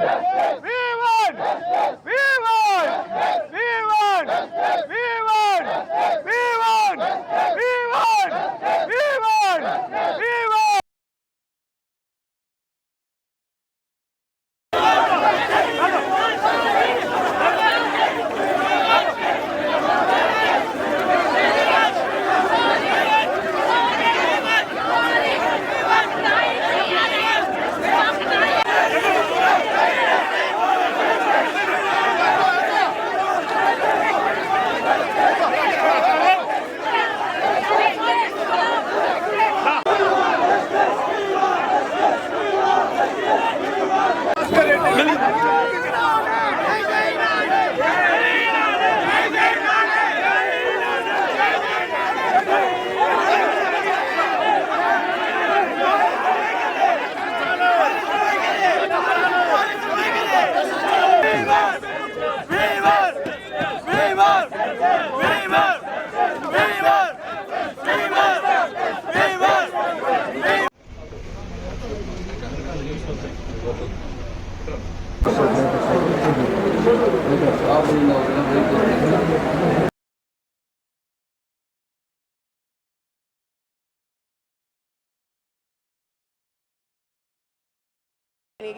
We want! We want! We want! We want! We want! We want! We want! We want!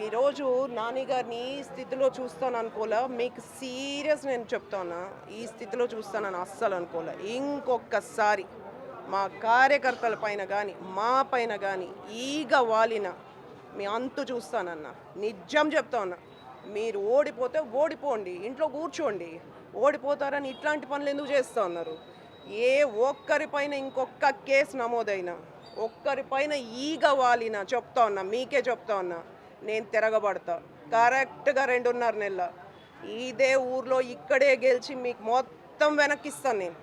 ఈరోజు నాని గారిని ఈ స్థితిలో చూస్తాను అనుకోలే. మీకు సీరియస్ నేను చెప్తాను, ఈ స్థితిలో చూస్తానని అస్సలు అనుకోలే. ఇంకొకసారి మా కార్యకర్తల పైన కానీ మా పైన కానీ ఈగ వాలిన మీ అంతు చూస్తానన్నా. నిజం చెప్తా ఉన్నా. మీరు ఓడిపోతే ఓడిపోండి, ఇంట్లో కూర్చోండి. ఓడిపోతారని ఇట్లాంటి పనులు ఎందుకు చేస్తూ ఉన్నారు? ఏ ఒక్కరిపైన ఇంకొక కేసు నమోదైనా, ఒక్కరిపైన ఈగ వాలిన చెప్తా ఉన్నా, మీకే చెప్తా ఉన్నా, నేను తిరగబడతా. కరెక్ట్గా 2.5 నెలల ఇదే ఊర్లో ఇక్కడే గెలిచి మీకు మొత్తం వెనక్కిస్తాను నేను.